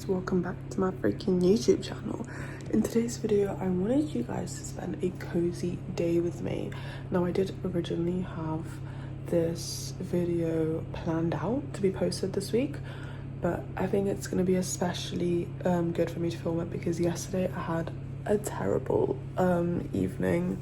guys, welcome back to my freaking YouTube channel. In today's video I wanted you guys to spend a cozy day with me. Now I did originally have this video planned out to be posted this week, but I think it's going to be especially good for me to film it because yesterday I had a terrible evening,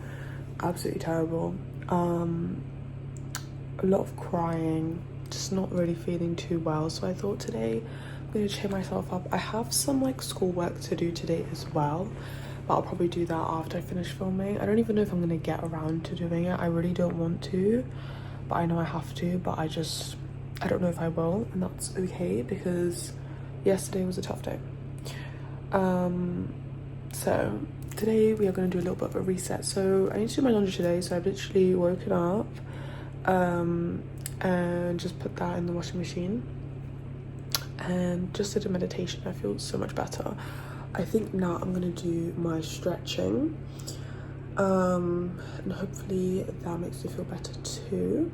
absolutely terrible. A lot of crying, just not really feeling too well, so I thought today I'm gonna cheer myself up. I have some like schoolwork to do today as well, but I'll probably do that after I finish filming. I don't even know if I'm gonna get around to doing it. I really don't want to, but I know I have to, but I don't know if I will, and that's okay because yesterday was a tough day. So today we are going to do a little bit of a reset. So I need to do my laundry today, so I've literally woken up and just put that in the washing machine and just did a meditation. I feel so much better. I think now I'm gonna do my stretching and hopefully that makes me feel better too.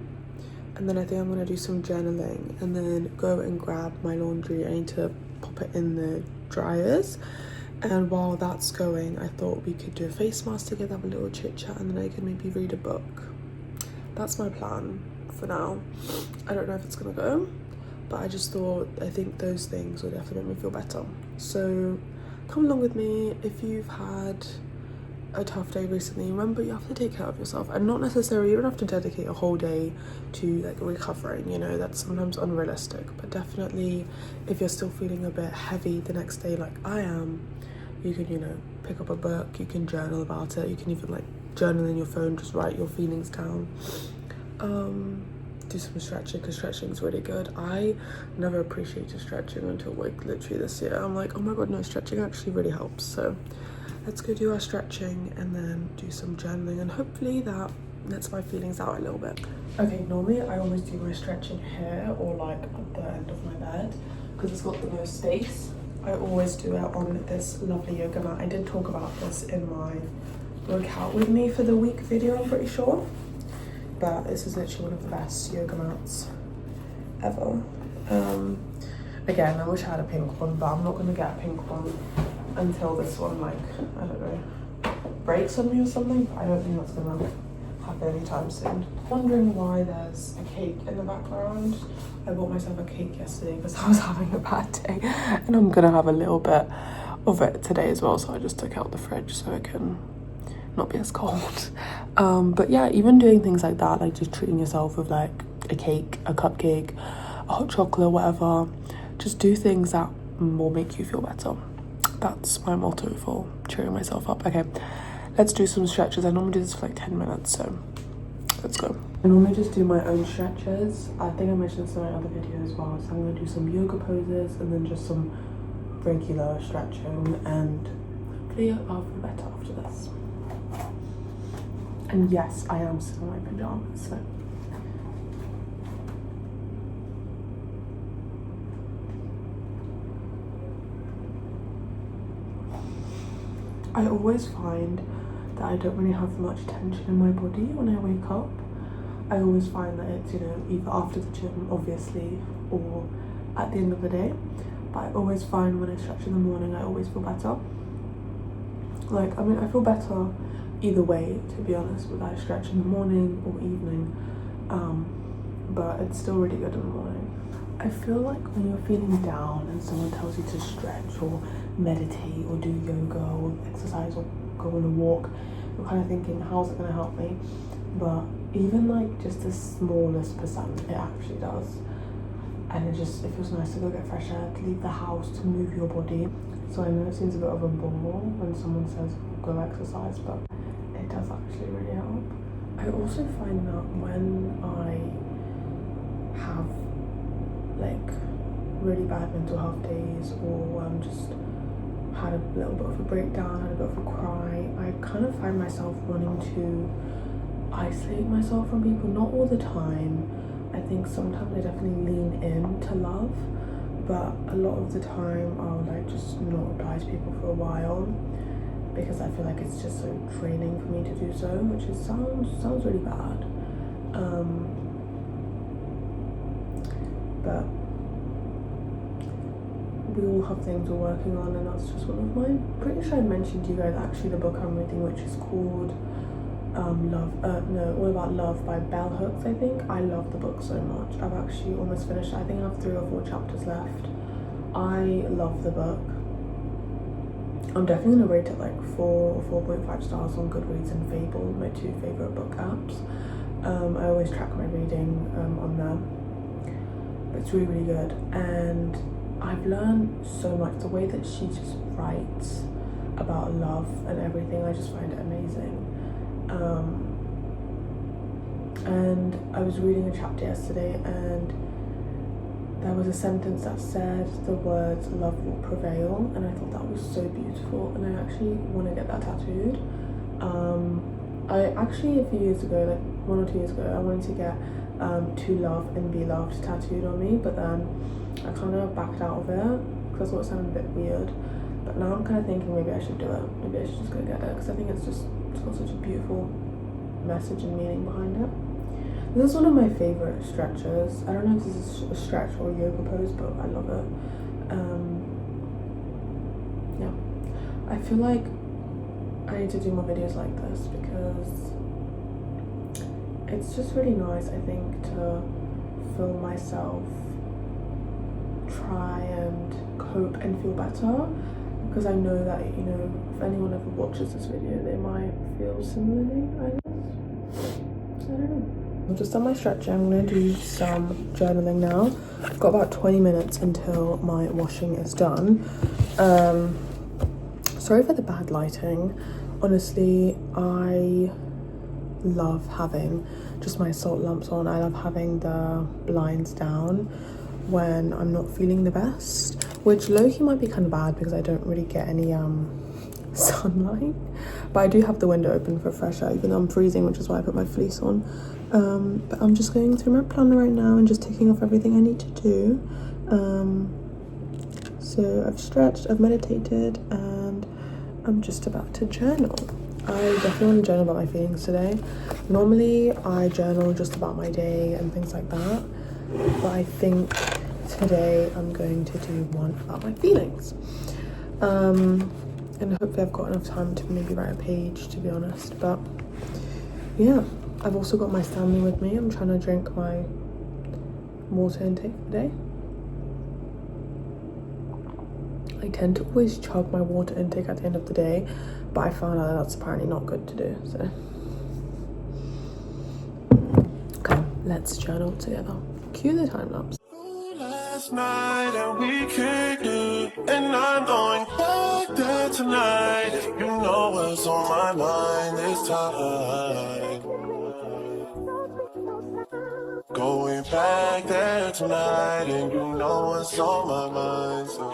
And then I think I'm gonna do some journaling and then go and grab my laundry. I need to pop it in the dryers, and while that's going I thought we could do a face mask together, have a little chit chat, and then I can maybe read a book. That's my plan for now. I don't know if it's gonna go, but I just thought I think those things will definitely make me feel better. So come along with me. If you've had a tough day recently, remember you have to take care of yourself, and not necessarily, you don't have to dedicate a whole day to like recovering, you know, that's sometimes unrealistic, but definitely if you're still feeling a bit heavy the next day like I am, you can, you know, pick up a book, you can journal about it, you can even like journal in your phone, just write your feelings down. Do some stretching because stretching is really good. I never appreciated stretching until like literally this year. I'm like, oh my god, no, stretching actually really helps. So let's go do our stretching and then do some journaling, and hopefully that lets my feelings out a little bit. Okay, normally I always do my stretching here or like at the end of my bed because it's got the most space. I always do it on this lovely yoga mat. I did talk about this in my workout with me for the week video, I'm pretty sure. But this is literally one of the best yoga mats ever. Again, I wish I had a pink one, but I'm not gonna get a pink one until this one, like, I don't know, breaks on me or something. I don't think that's gonna happen anytime soon. Wondering why there's a cake in the background. I bought myself a cake yesterday because I was having a bad day, and I'm gonna have a little bit of it today as well, so I just took out the fridge so it can not be as cold. But yeah, even doing things like that, like just treating yourself with like a cake, a cupcake, a hot chocolate, whatever, just do things that will make you feel better. That's my motto for cheering myself up. Okay, let's do some stretches. I normally do this for like 10 minutes, so let's go. I normally just do my own stretches. I think I mentioned this in my other video as well, so I'm going to do some yoga poses and then just some regular stretching, and hopefully I'll feel better after this. And yes, I am still in my pajamas, so. I always find that I don't really have much tension in my body when I wake up. I always find that it's, you know, either after the gym, obviously, or at the end of the day. But I always find when I stretch in the morning, I always feel better. Like, I mean, I feel better either way, to be honest, whether I stretch in the morning or evening, but it's still really good in the morning. I feel like when you're feeling down and someone tells you to stretch or meditate or do yoga or exercise or go on a walk, you're kind of thinking, how's it going to help me? But even like just the smallest percent, it actually does. And it feels nice to go get fresh air, to leave the house, to move your body. So I know it seems a bit of a bore when someone says go exercise, but it does actually really help. I also find that when I have like really bad mental health days, or just had a little bit of a breakdown, had a bit of a cry, I kind of find myself wanting to isolate myself from people. Not all the time. I think sometimes I definitely lean in to love, but a lot of the time I'll like just not reply to people for a while because I feel like it's just so draining for me to do so, which sounds really bad. But we all have things we're working on, and that's just one of mine. Pretty sure I mentioned to you guys actually the book I'm reading, which is called All About Love by Bell Hooks, I think. I love the book so much. I've actually almost finished it. I think I have 3 or 4 chapters left. I love the book. I'm definitely gonna rate it like 4 or 4.5 stars on Goodreads and Fable, my 2 favorite book apps. I always track my reading on them. But it's really, really good, and I've learned so much. The way that she just writes about love and everything, I just find it amazing. And I was reading a chapter yesterday, and there was a sentence that said the words "love will prevail," and I thought that was so beautiful, and I actually want to get that tattooed. I actually, a few years ago, like 1 or 2 years ago, I wanted to get "to love and be loved" tattooed on me, but then I kind of backed out of it because I thought it sounded a bit weird. But now I'm kind of thinking maybe I should do it. Maybe I should just go get it, because I think it's got such a beautiful message and meaning behind it. This is one of my favorite stretches. I don't know if this is a stretch or a yoga pose, but I love it. Yeah, I feel like I need to do more videos like this, because it's just really nice, I think, to feel myself try and cope and feel better, because I know that, you know, if anyone ever watches this video, they might feel similarly, I guess. I don't know. I've just done my stretching. I'm going to do some journaling now. I've got about 20 minutes until my washing is done. Sorry for the bad lighting. Honestly, I love having just my salt lamps on. I love having the blinds down when I'm not feeling the best, which low-key might be kind of bad because I don't really get any sunlight, but I do have the window open for fresh air, even though I'm freezing, which is why I put my fleece on. But I'm just going through my planner right now and just ticking off everything I need to do. So I've stretched, I've meditated, and I'm just about to journal. I definitely want to journal about my feelings today. Normally I journal just about my day and things like that, but I think today I'm going to do one about my feelings. And hopefully I've got enough time to maybe write a page, to be honest. But yeah, I've also got my Stanley with me. I'm trying to drink my water intake for the day. I tend to always chug my water intake at the end of the day, but I found out that that's apparently not good to do, so. Okay, let's journal together. Cue the time lapse. Last night and we kicked it, and I'm going back there tonight. You know what's on my mind this time. Going back there tonight, and you know what's on my mind. So.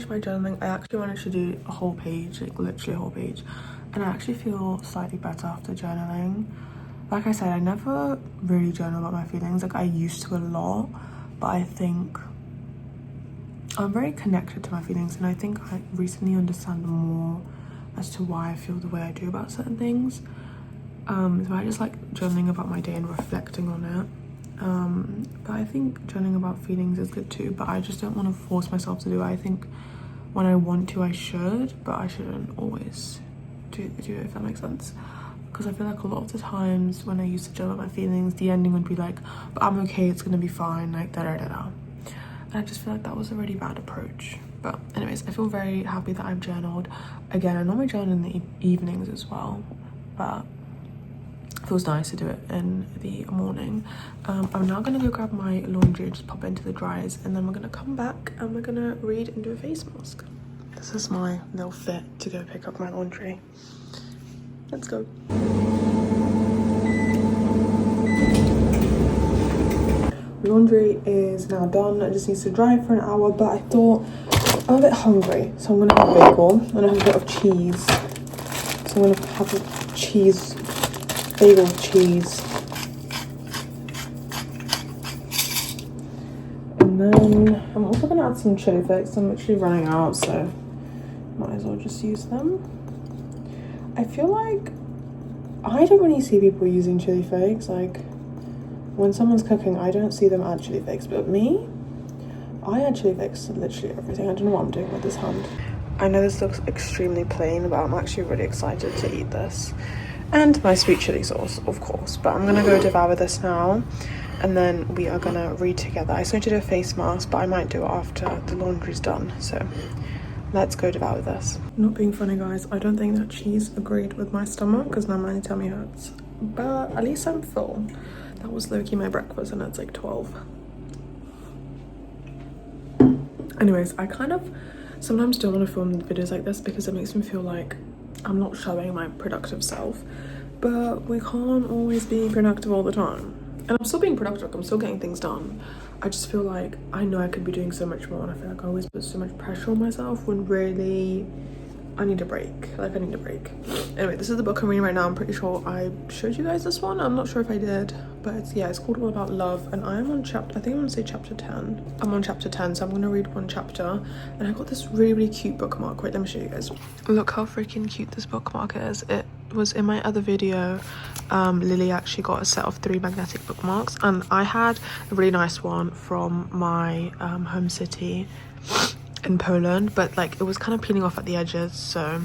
My journaling, I actually managed to do a whole page, like literally a whole page, and I actually feel slightly better after journaling. Like I said, I never really journal about my feelings. Like, I used to a lot, but I think I'm very connected to my feelings, and I think I recently understand more as to why I feel the way I do about certain things. So I just like journaling about my day and reflecting on it. But I think journaling about feelings is good too, but I just don't want to force myself to do it. I think when I want to, I should, but I shouldn't always do it, if that makes sense. Because I feel like a lot of the times when I used to journal about my feelings, the ending would be like, but I'm okay, it's gonna be fine, like da-da-da-da. And I just feel like that was a really bad approach. But anyways, I feel very happy that I've journaled. Again, I normally journal in the evenings as well, but it feels nice to do it in the morning. I'm now gonna go grab my laundry and just pop it into the dryers, and then we're gonna come back and we're gonna read and do a face mask. This is my little fit to go pick up my laundry. Let's go. Laundry is now done. It just needs to dry for an hour, but I thought I'm a bit hungry, so I'm gonna have a bagel. I'm gonna have a bit of cheese. So I'm gonna have a cheese, bagel with cheese. And then I'm also gonna add some chili flakes. I'm literally running out, so might as well just use them. I feel like I don't really see people using chili flakes. Like, when someone's cooking, I don't see them add chili flakes, but me, I actually fixed literally everything. I don't know what I'm doing with this hand. I know this looks extremely plain, but I'm actually really excited to eat this. And my sweet chili sauce, of course. But I'm gonna go devour this now, and then we are gonna read together. I was going to do a face mask, but I might do it after the laundry's done. So let's go devour this. Not being funny, guys, I don't think that cheese agreed with my stomach because now my tummy hurts. But at least I'm full. That was low-key my breakfast, and it's like 12. Anyways, I kind of sometimes don't want to film videos like this because it makes me feel like I'm not showing my productive self, but we can't always be productive all the time. And I'm still being productive, I'm still getting things done. I just feel like I know I could be doing so much more, and I feel like I always put so much pressure on myself when really I need a break. Like, I need a break. Anyway, this is the book I'm reading right now. I'm pretty sure I showed you guys this one. I'm not sure if I did, but it's called All About Love, and I am on chapter, I think I'm gonna say chapter 10. I'm on chapter 10, so I'm gonna read one chapter. And I got this really cute bookmark. Wait, let me show you guys. Look how freaking cute this bookmark is. It was in my other video. Lily actually got a set of 3 magnetic bookmarks, and I had a really nice one from my home city in Poland, but like it was kind of peeling off at the edges, so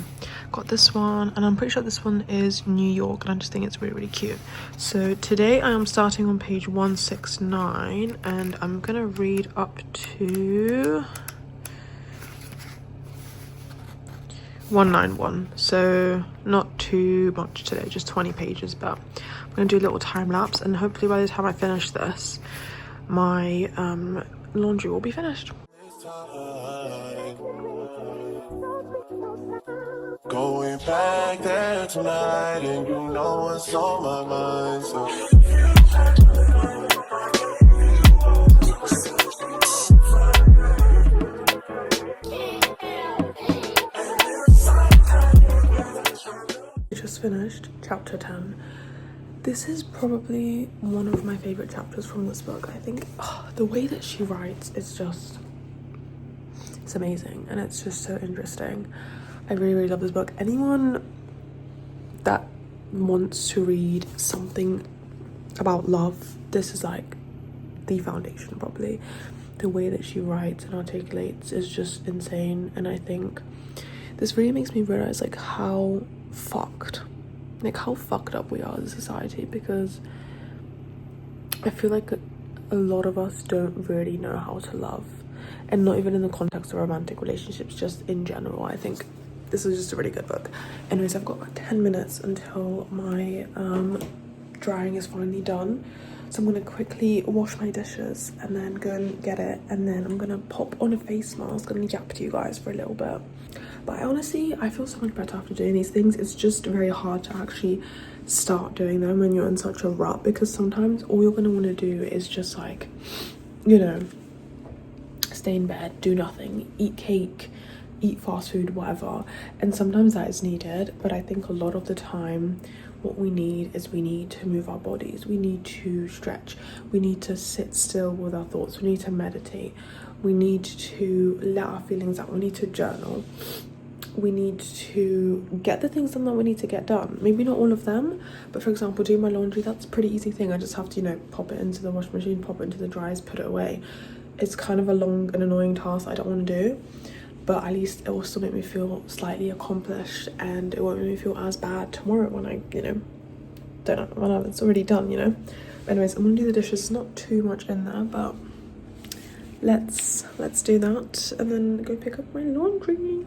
got this one, and I'm pretty sure this one is New York, and I just think it's really cute. So today I am starting on page 169, and I'm gonna read up to 191, so not too much today, just 20 pages, but I'm gonna do a little time lapse, and hopefully by the time I finish this, my laundry will be finished. Going back there tonight, and you know what's on my mind. So just finished chapter 10. This is probably one of my favorite chapters from this book. I think the way that she writes is just, it's amazing, and it's just so interesting. I really love this book. Anyone that wants to read something about love, this is like the foundation probably. The way that she writes and articulates is just insane, and I think this really makes me realize like how fucked up we are as a society, because I feel like a lot of us don't really know how to love, and not even in the context of romantic relationships, just in general. I think this is just a really good book. Anyways, I've got about 10 minutes until my drying is finally done, so I'm gonna quickly wash my dishes and then go and get it, and then I'm gonna pop on a face mask and yap to you guys for a little bit. But I feel so much better after doing these things. It's just very hard to actually start doing them when you're in such a rut, because sometimes all you're gonna want to do is just like, you know, stay in bed, do nothing, eat cake, eat fast food, whatever. And sometimes that is needed, but I think a lot of the time what we need is we need to move our bodies, we need to stretch, we need to sit still with our thoughts, we need to meditate, we need to let our feelings out, we need to journal, we need to get the things done that we need to get done. Maybe not all of them, but for example, doing my laundry, that's a pretty easy thing. I just have to, you know, pop it into the washing machine, pop it into the dryers, put it away. It's kind of a long and annoying task I don't want to do, but at least it will still make me feel slightly accomplished, and it won't make me feel as bad tomorrow when I, you know, when it's already done, you know. But anyways, I'm gonna do the dishes. Not too much in there, but let's do that and then go pick up my laundry.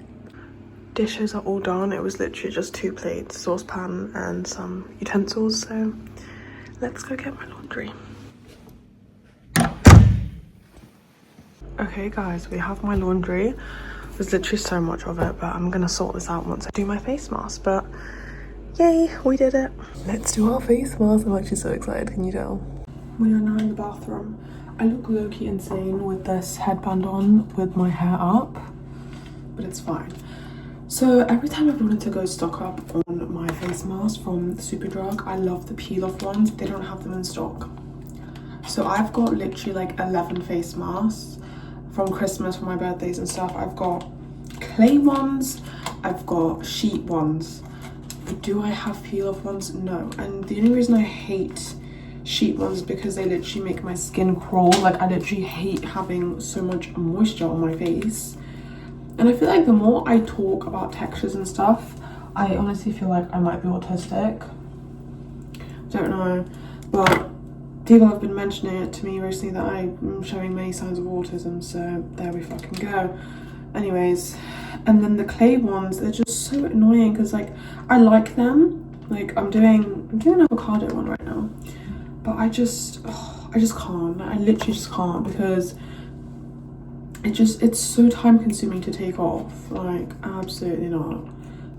Dishes are all done. It was literally just 2 plates, saucepan and some utensils, so let's go get my laundry. Okay guys, we have my laundry. There's literally so much of it, but I'm gonna sort this out once I do my face mask. But yay, we did it. Let's do our face mask. I'm actually so excited, can you tell? We are now in the bathroom. I look low-key insane with this headband on with my hair up, but it's fine. So every time I've wanted to go stock up on my face mask from Superdrug, I love the peel-off ones, but they don't have them in stock. So I've got literally like 11 face masks from Christmas, for my birthdays and stuff. I've got clay ones, I've got sheet ones, but do I have peel-off ones? No. And the only reason I hate sheet ones because they literally make my skin crawl. Like, I literally hate having so much moisture on my face. And I feel like the more I talk about textures and stuff, I honestly feel like I might be autistic. Don't know, but people have been mentioning it to me recently that I'm showing many signs of autism, so there we fucking go. Anyways, and then the clay ones, they're just so annoying because like I like them. Like I'm doing an avocado one right now, but I just can't. I literally just can't because it's so time consuming to take off. Like absolutely not.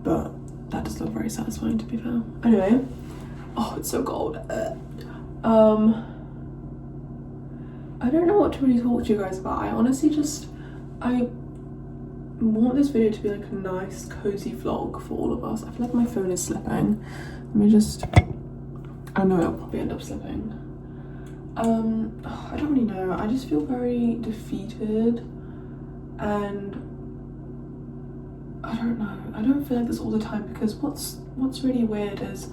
But that does look very satisfying, to be fair. Anyway, oh, it's so cold. I don't know what to really talk to you guys about. I honestly I want this video to be like a nice cozy vlog for all of us. I feel like my phone is slipping. Let me just, I know it'll probably end up slipping. I don't really know. I just feel very defeated, and I don't know. I don't feel like this all the time because what's really weird is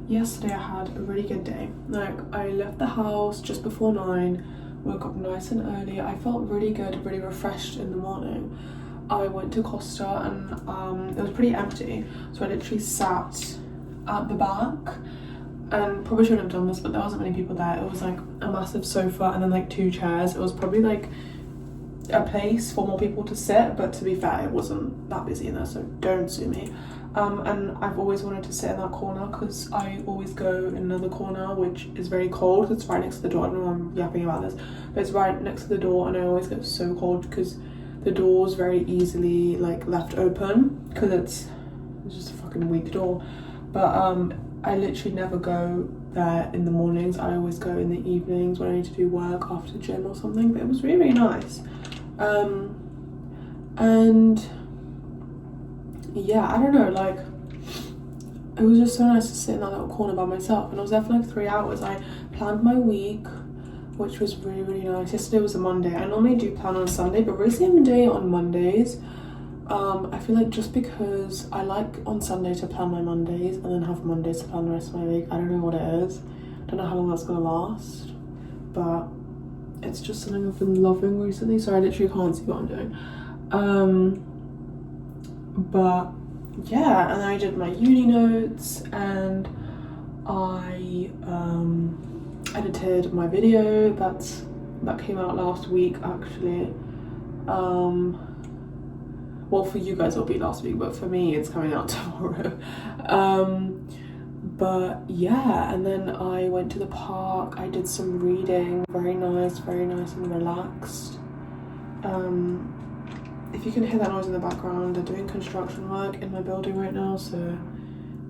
yesterday I had a really good day. Like I left the house just before 9, woke up nice and early. I felt really good, really refreshed in the morning. I went to Costa and it was pretty empty, so I literally sat at the back, and probably shouldn't have done this, but there wasn't many people there. It was like a massive sofa and then like 2 chairs. It was probably like a place for more people to sit, but to be fair, it wasn't that busy in there, so don't sue me. And I've always wanted to sit in that corner because I always go in another corner which is very cold. It's right next to the door. I don't know why I'm yapping about this, but it's right next to the door, and I always get so cold because the door's very easily like left open because it's just a fucking weak door. But I literally never go there in the mornings. I always go in the evenings when I need to do work after the gym or something. But it was really, really nice. And yeah, I don't know, like it was just so nice to sit in that little corner by myself, and I was there for like 3 hours. I planned my week, which was really, really nice. Yesterday was a Monday. I normally do plan on Sunday, but recently I've been doing it on Mondays. I feel like just because I like on Sunday to plan my Mondays and then have Mondays to plan the rest of my week. I don't know what it is. I don't know how long that's gonna last, but it's just something I've been loving recently, so I literally can't see what I'm doing. But yeah, and I did my uni notes, and I edited my video that came out last week actually. Well, for you guys it'll be last week, but for me it's coming out tomorrow. But yeah, and then I went to the park. I did some reading, very nice and relaxed. If you can hear that noise in the background, they're doing construction work in my building right now, so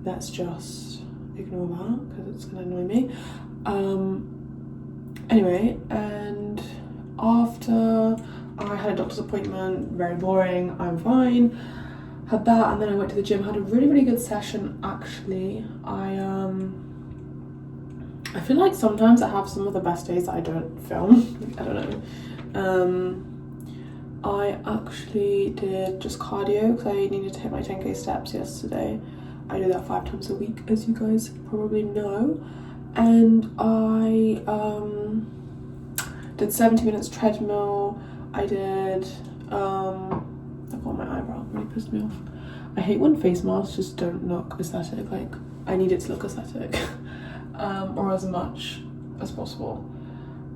let's just ignore that because it's gonna annoy me. Anyway, and after I had a doctor's appointment, very boring, I'm fine. Had that, and then I went to the gym, had a really, really good session actually. I feel like sometimes I have some of the best days that I don't film. Like, I don't know. I actually did just cardio because I needed to hit my 10k steps yesterday. I do that 5 times a week, as you guys probably know. And I did 70 minutes treadmill. I did, I've got my eyebrow, really pissed me off. I hate when face masks just don't look aesthetic. Like, I need it to look aesthetic. Or as much as possible.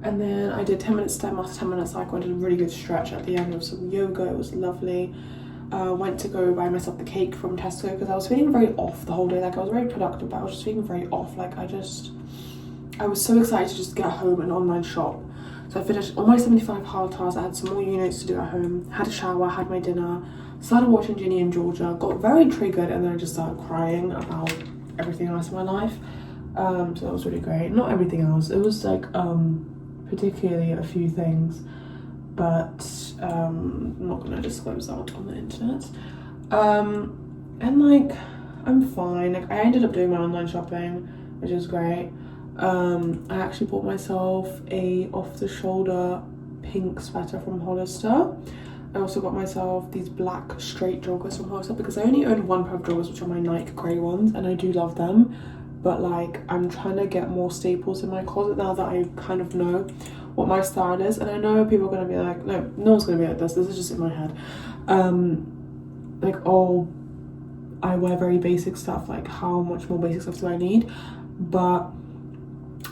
And then I did 10 minutes step after 10 minutes cycle. I did a really good stretch at the end of some yoga. It was lovely. Went to go buy myself the cake from Tesco because I was feeling very off the whole day. Like I was very productive, but I was just feeling very off. Like I was so excited to just get home and online shop. So I finished all my 75 hard tasks. I had some more units to do at home. Had a shower, had my dinner, started watching Ginny and Georgia, got very triggered, and then I just started crying about everything else in my life. So that was really great. Not everything else. It was like particularly a few things, but I'm not gonna disclose that on the internet. And like I'm fine. Like I ended up doing my online shopping, which is great. I actually bought myself a off-the-shoulder pink sweater from Hollister. I also got myself these black straight joggers from Hollister because I only own one pair of joggers, which are my Nike grey ones, and I do love them. but like I'm trying to get more staples in my closet now that I kind of know what my style is. And I know people are gonna be like, no one's gonna be like this is just in my head, like, oh, I wear very basic stuff, like how much more basic stuff do I need? But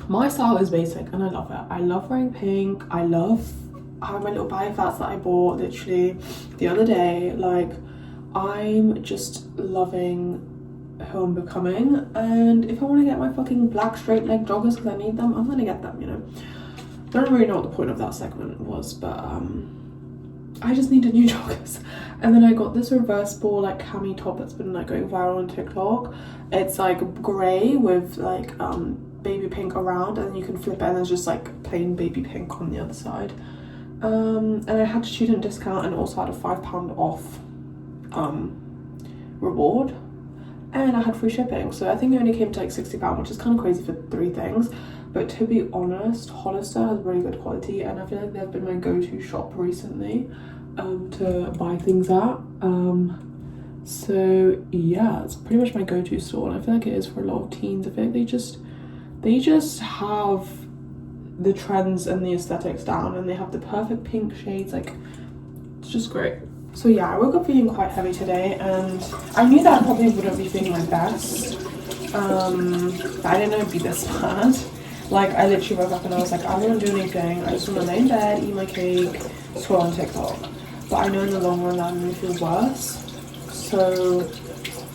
my style is basic and I love it. I love wearing pink. I have my little bag of flats that I bought literally the other day. Like, I'm just loving who I'm becoming, and if I want to get my fucking black straight leg joggers because I need them, I'm gonna get them, you know. I don't really know what the point of that segment was, but I just needed new joggers. And then I got this reversible like cami top that's been like going viral on TikTok. It's like grey with like baby pink around, and you can flip it and there's just like plain baby pink on the other side. And I had a student discount and also had a £5 off reward, and I had free shipping, so I think it only came to like £60, which is kind of crazy for 3 things. But to be honest, Hollister has really good quality, and I feel like they've been my go-to shop recently to buy things at. So yeah, it's pretty much my go-to store, and I feel like it is for a lot of teens. I feel like they just have the trends and the aesthetics down, and they have the perfect pink shades. Like, it's just great. So yeah, I woke up feeling quite heavy today, and I knew that I probably wouldn't be feeling my best, but I didn't know it'd be this bad. Like, I literally woke up and I was like, I don't want to do anything, I just want to lay in bed, eat my cake, scroll on TikTok. But I know in the long run that I'm going to feel worse. So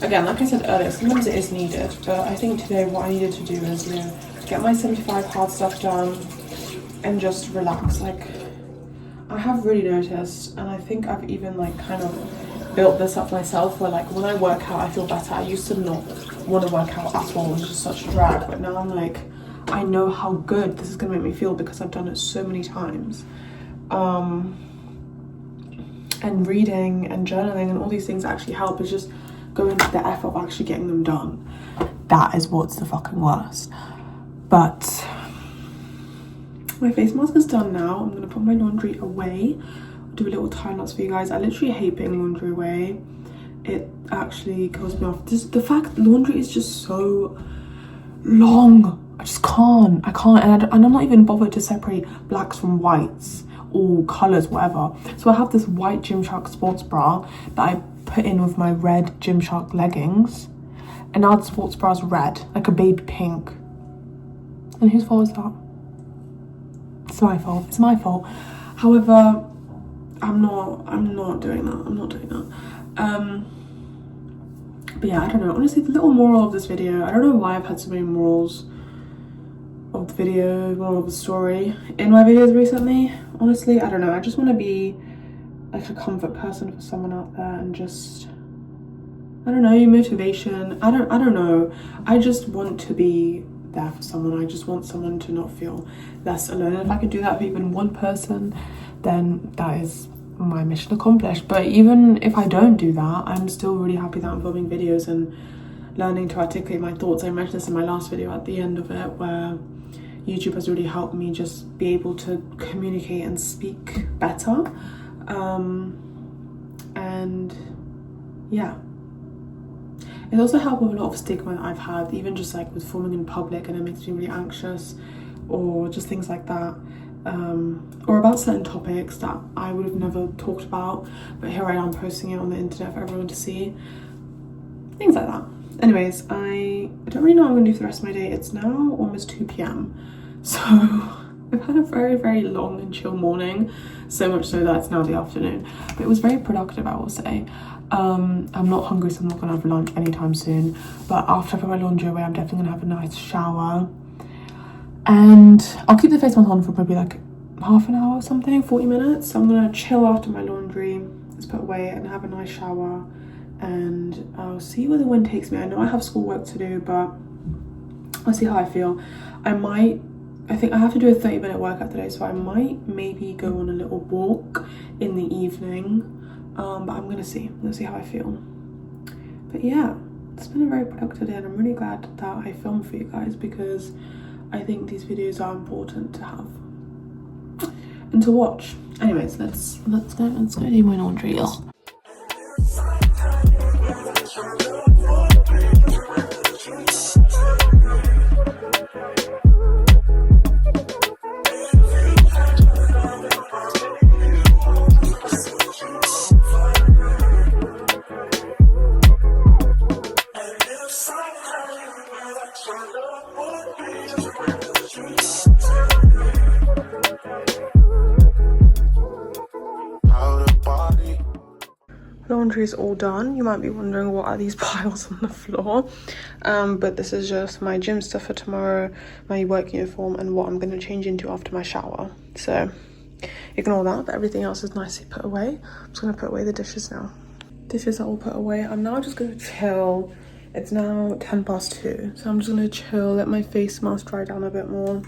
again, like I said earlier, sometimes it is needed, but I think today what I needed to do is, you know, get my 75 hard stuff done and just relax. Like, I have really noticed, and I think I've even like kind of built this up myself, where like when I work out I feel better. I used to not want to work out at all, it was just such a drag, but now I'm like, I know how good this is gonna make me feel because I've done it so many times. And reading and journaling and all these things actually help. It's just going to the effort of actually getting them done. That is what's the fucking worst. But my face mask is done now. I'm gonna put my laundry away. I'll do a little time lapse for you guys. I literally hate putting laundry away. It actually kills me off. The fact laundry is just so long. I just can't. And I'm not even bothered to separate blacks from whites or colours, whatever. So I have this white Gymshark sports bra that I put in with my red Gymshark leggings, and now the sports bra is red, like a baby pink. And whose fault is that? It's my fault. It's my fault. However, I'm not doing that. But yeah, I don't know. Honestly, the little moral of this video, I don't know why I've had so many morals of the video, moral of the story in my videos recently. Honestly, I don't know. I just want to be like a comfort person for someone out there, and just, I don't know, motivation. I don't know. I just want to be there for someone. I just want someone to not feel less alone. And if I can do that for even one person, then that is my mission accomplished. But even if I don't do that, I'm still really happy that I'm filming videos and learning to articulate my thoughts. I mentioned this in my last video at the end of it, where YouTube has really helped me just be able to communicate and speak better. And yeah, it's also helped with a lot of stigma that I've had, even just like with filming in public, and it makes me really anxious, or just things like that, or about certain topics that I would have never talked about, but here I am posting it on the internet for everyone to see, things like that. Anyways, I don't really know what I'm gonna do for the rest of my day. It's now almost 2 p.m. so I've had a very, very long and chill morning, so much so that it's now the afternoon, but it was very productive, I will say. I'm not hungry, so I'm not gonna have lunch anytime soon, but after I put my laundry away, I'm definitely gonna have a nice shower, and I'll keep the face mask on for probably like half an hour or something, 40 minutes. So I'm gonna chill after my laundry, it's put away, and have a nice shower, and I'll see where the wind takes me. I know I have schoolwork to do, but I'll see how I feel. I think I have to do a 30-minute workout today, so I might maybe go on a little walk in the evening, but I'm gonna see how I feel. But yeah, it's been a very productive day, and I'm really glad that I filmed for you guys, because I think these videos are important to have and to watch. Anyways, let's go do my laundry. Ugh. laundry is all done. You might be wondering what are these piles on the floor, but this is just my gym stuff for tomorrow, my work uniform, and what I'm going to change into after my shower. So ignore that, but everything else is nicely put away. I'm just going to put away the dishes now. Dishes are all put away. I'm now just going to chill. It's now 2:10, so I'm just going to chill, let my face mask dry down a bit more,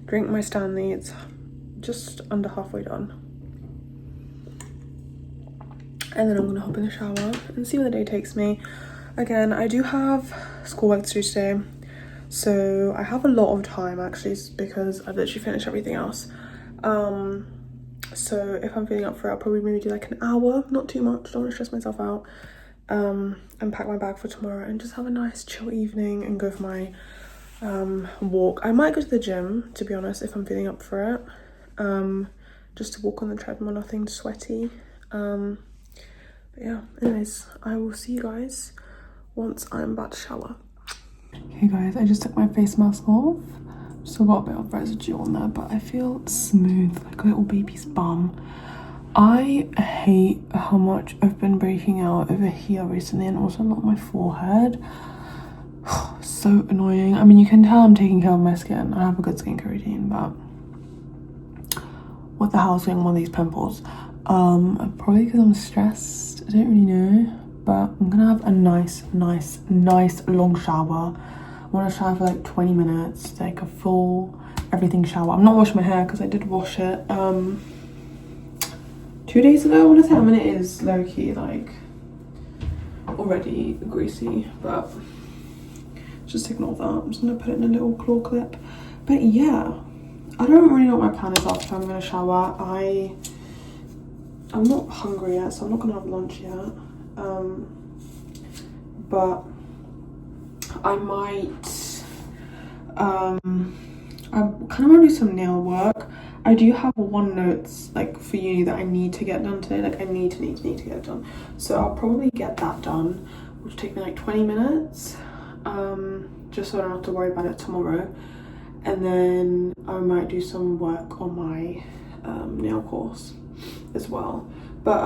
drink my Stanley. It's just under halfway done. And then I'm gonna hop in the shower and see where the day takes me. Again, I do have schoolwork to do today, so I have a lot of time actually because I've literally finished everything else. So if I'm feeling up for it, I'll probably maybe do like an hour, not too much, don't want to stress myself out, and pack my bag for tomorrow and just have a nice chill evening and go for my walk. I might go to the gym, to be honest, if I'm feeling up for it, just to walk on the treadmill, nothing sweaty. But yeah, anyways, I will see you guys once I'm about to shower. Okay guys, I just took my face mask off. Still got a bit of residue on there, but I feel smooth, like a little baby's bum. I hate how much I've been breaking out over here recently, and also not my forehead. So annoying. I mean, you can tell I'm taking care of my skin. I have a good skincare routine, but what the hell is going on with these pimples? Probably because I'm stressed. I don't really know, but I'm gonna have a nice long shower. I want to shower for like 20 minutes, like a full everything shower. I'm not washing my hair because I did wash it 2 days ago, I want to say. I mean, it is low-key like already greasy, but just ignore that. I'm just gonna put it in a little claw clip. But yeah, I don't really know what my plan is after I'm gonna shower. I'm not hungry yet, so I'm not gonna have lunch yet. But I might, I kind of want to do some nail work. I do have one notes like for uni that I need to get done today. Like I need to get it done. So I'll probably get that done, which will take me like 20 minutes. Just so I don't have to worry about it tomorrow. And then I might do some work on my nail course as well. But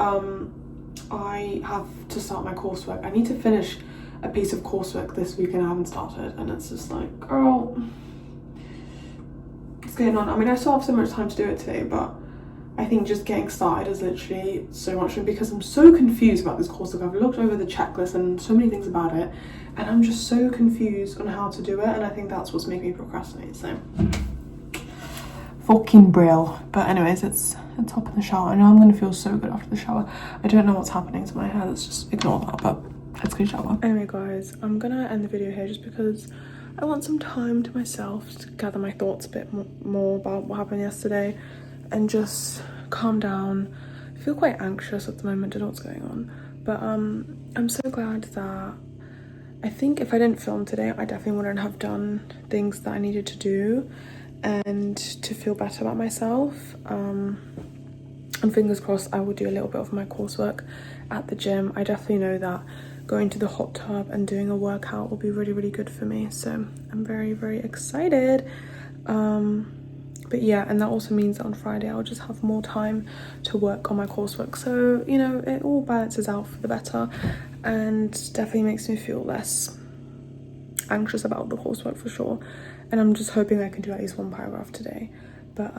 I have to start my coursework. I need to finish a piece of coursework this week and I haven't started, and it's just like, girl, what's going on? I mean, I still have so much time to do it today, but I think just getting started is literally so much, because I'm so confused about this coursework. I've looked over the checklist and so many things about it, and I'm just so confused on how to do it, and I think that's what's making me procrastinate. So fucking brill. But anyways, it's hop in the shower. I know I'm gonna feel so good after the shower. I don't know what's happening to my hair, let's just ignore that, but let's go shower. Anyway guys, I'm gonna end the video here just because I want some time to myself to gather my thoughts a bit more about what happened yesterday and just calm down. I feel quite anxious at the moment, don't know what's going on, but I'm so glad that, I think if I didn't film today, I definitely wouldn't have done things that I needed to do and to feel better about myself. And fingers crossed I will do a little bit of my coursework at the gym. I definitely know that going to the hot tub and doing a workout will be really good for me, so I'm very excited. But yeah, and that also means that on Friday I'll just have more time to work on my coursework, so you know, it all balances out for the better and definitely makes me feel less anxious about the coursework for sure. And I'm just hoping I can do at least one paragraph today. But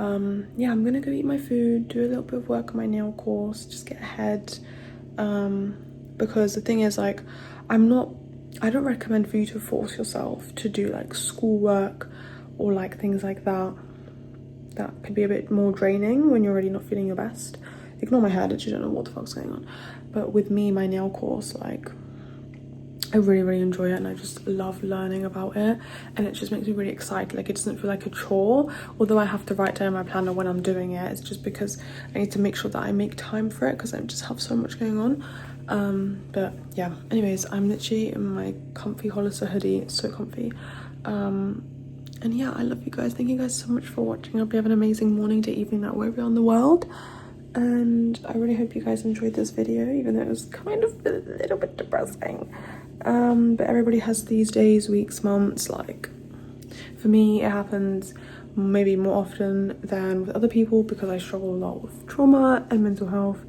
yeah, I'm gonna go eat my food, do a little bit of work on my nail course, just get ahead, because the thing is, like, I don't recommend for you to force yourself to do like schoolwork or like things like that. That could be a bit more draining when you're already not feeling your best. Ignore my hair, you don't know what the fuck's going on. But with me, my nail course, like, I really enjoy it, and I just love learning about it, and it just makes me really excited. Like, it doesn't feel like a chore, although I have to write down my planner when I'm doing it. It's just because I need to make sure that I make time for it because I just have so much going on. But yeah, anyways, I'm literally in my comfy Hollister hoodie. It's so comfy. And yeah, I love you guys. Thank you guys so much for watching. I hope you have an amazing morning to evening now wherever you're in the world, and I really hope you guys enjoyed this video, even though it was kind of a little bit depressing. But everybody has these days, weeks, months. Like, for me, it happens maybe more often than with other people because I struggle a lot with trauma and mental health.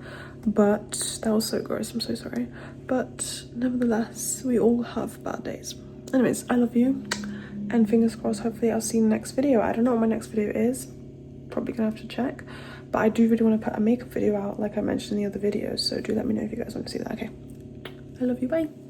but that was so gross, I'm so sorry. But nevertheless, we all have bad days. Anyways, I love you, and fingers crossed, hopefully I'll see you in the next video. I don't know what my next video is, probably gonna have to check, but I do really want to put a makeup video out like I mentioned in the other videos, so do let me know if you guys want to see that. Okay, I love you, bye.